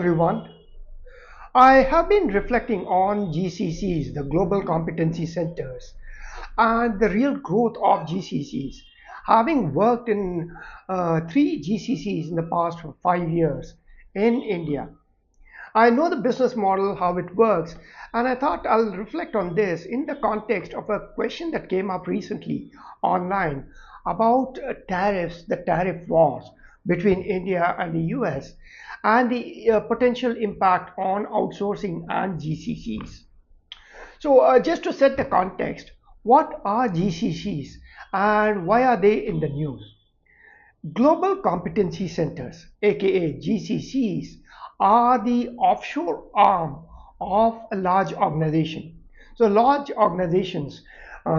Everyone. I have been reflecting on GCCs, the Global Competency Centers, and the real growth of GCCs. Having worked in three GCCs in the past 5 years in India, I know the business model, how it works, and I thought I'll reflect on this in the context of a question that came up recently online about tariffs, the tariff wars between India and the US, and the potential impact on outsourcing and GCCs. So, just to set the context, what are GCCs and why are they in the news? Global Competency Centers, aka GCCs, are the offshore arm of a large organization. So, large organizations,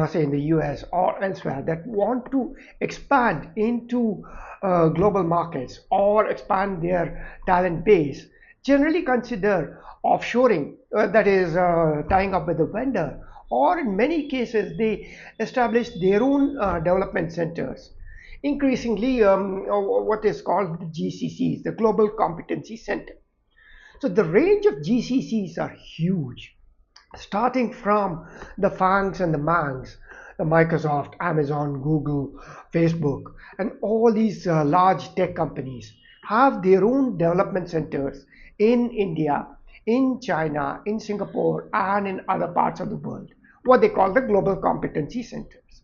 say in the US or elsewhere, that want to expand into global markets or expand their talent base, generally consider offshoring, that is, tying up with a vendor, or in many cases, they establish their own development centers, increasingly what is called the GCCs, the Global Competency Center. So the range of GCCs are huge, starting from the FAANGs and the MAANGs, the Microsoft, Amazon, Google, Facebook, and all these large tech companies have their own development centers in India, in China, in Singapore, and in other parts of the world, what they call the Global Competency Centers.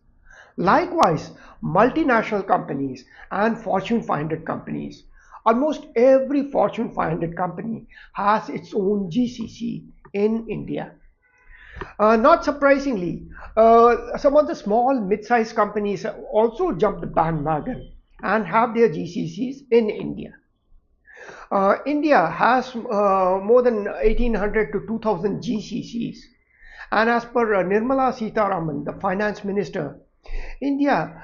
Likewise, multinational companies and Fortune 500 companies. Almost every Fortune 500 company has its own GCC in India. Not surprisingly, some of the small mid-sized companies have also jumped the bandwagon and have their GCCs in India. India has more than 1800 to 2000 GCCs. And as per Nirmala Sitharaman, the finance minister, India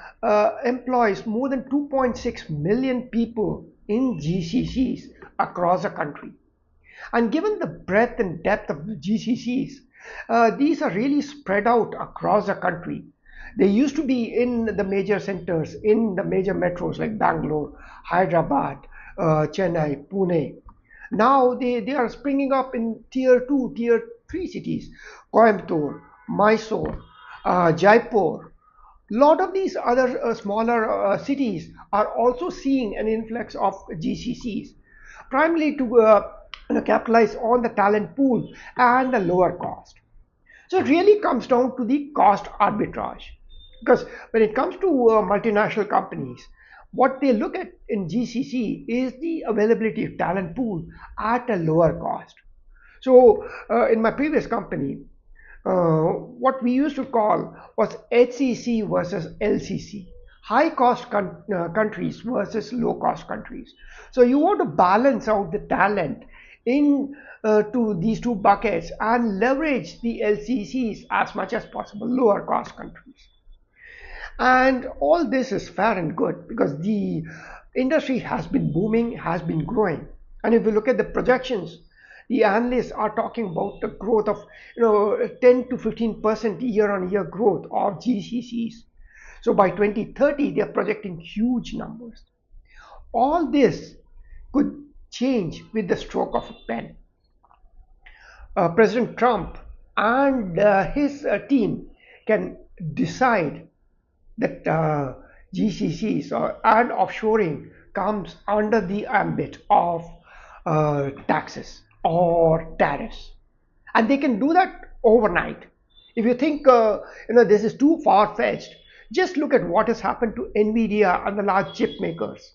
employs more than 2.6 million people in GCCs across the country. And given the breadth and depth of the GCCs, these are really spread out across the country. They used to be in the major centers, in the major metros like Bangalore, Hyderabad, Chennai, Pune. Now they are springing up in tier 2, tier 3 cities, Coimbatore, Mysore, Jaipur. A lot of these other smaller cities are also seeing an influx of GCCs, primarily to capitalize on the talent pool and the lower cost. So it really comes down to the cost arbitrage. Because when it comes to multinational companies, what they look at in GCC is the availability of talent pool at a lower cost. So in my previous company, what we used to call was HCC versus LCC, high cost countries versus low cost countries. So you want to balance out the talent in to these two buckets and leverage the LCCs as much as possible, lower cost countries. And all this is fair and good because the industry has been booming, has been growing. And if you look at the projections, the analysts are talking about the growth of 10 to 15% year on year growth of GCCs. So by 2030, they are projecting huge numbers. All this could change with the stroke of a pen. President Trump and his team can decide that GCCs and offshoring comes under the ambit of taxes or tariffs, and they can do that overnight. If you think this is too far-fetched, just look at what has happened to Nvidia and the large chip makers.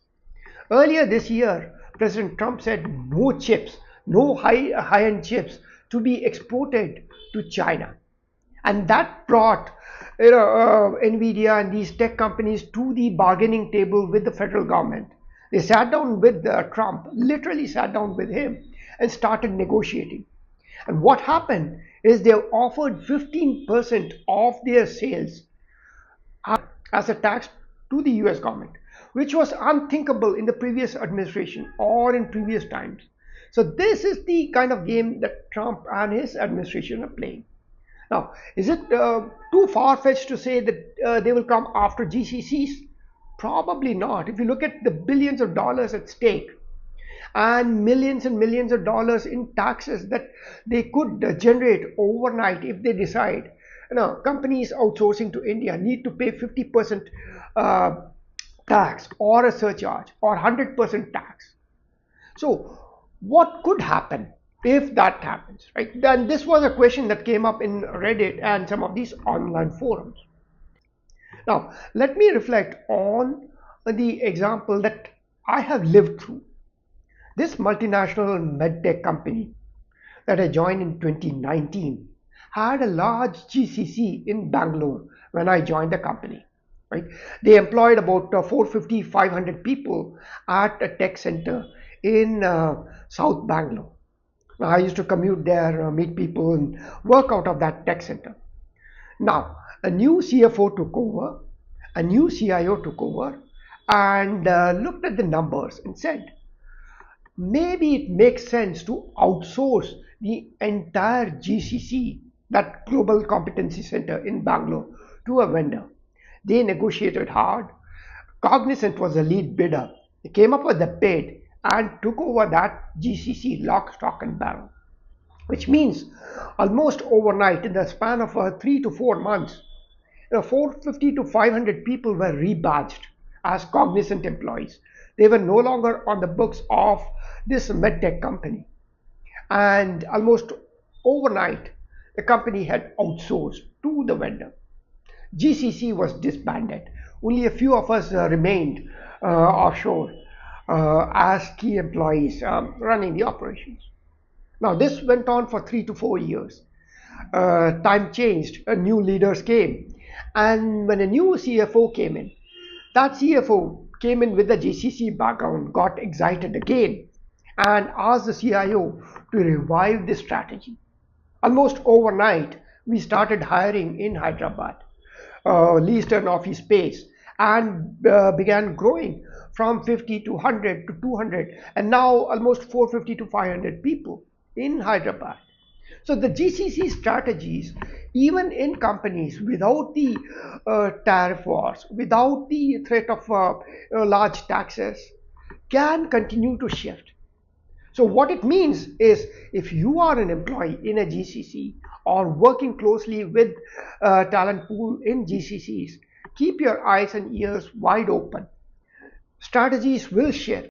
Earlier this year, President Trump said no chips, no high-end chips to be exported to China, and that brought Nvidia and these tech companies to the bargaining table with the federal government. They sat down with Trump, literally sat down with him, and started negotiating. And what happened is they offered 15% of their sales as a tax to the US government, which was unthinkable in the previous administration or in previous times. So this is the kind of game that Trump and his administration are playing. Now, is it too far-fetched to say that they will come after GCCs? Probably not. If you look at the billions of dollars at stake, and millions of dollars in taxes that they could generate overnight if they decide. Companies outsourcing to India need to pay 50% uh, tax or a surcharge or 100% tax. So, what could happen if that happens, right? Then this was a question that came up in Reddit and some of these online forums. Now, let me reflect on the example that I have lived through. This multinational medtech company that I joined in 2019 had a large GCC in Bangalore when I joined the company. Right? They employed about 450, 500 people at a tech center in South Bangalore. Now, I used to commute there, meet people, and work out of that tech center. Now, a new CFO took over, a new CIO took over, and looked at the numbers and said, maybe it makes sense to outsource the entire GCC, that Global Competency Center in Bangalore, to a vendor. They negotiated hard. Cognizant was the lead bidder. They came up with the bid and took over that GCC lock, stock, and barrel, which means almost overnight, in the span of 3 to 4 months, 450 to 500 people were rebadged as Cognizant employees. They were no longer on the books of this medtech company. And almost overnight, the company had outsourced to the vendor. GCC was disbanded. Only a few of us remained offshore as key employees running the operations. Now, this went on for 3 to 4 years. Time changed, new leaders came. And when a new CFO came in, that CFO came in with a GCC background, got excited again, and asked the CIO to revive this strategy. Almost overnight, we started hiring in Hyderabad, leased an office space, and began growing from 50 to 100 to 200, and now almost 450 to 500 people in Hyderabad. So the GCC strategies, even in companies without the tariff wars, without the threat of large taxes, can continue to shift. So what it means is, if you are an employee in a GCC or working closely with talent pool in GCCs, keep your eyes and ears wide open. Strategies will shift.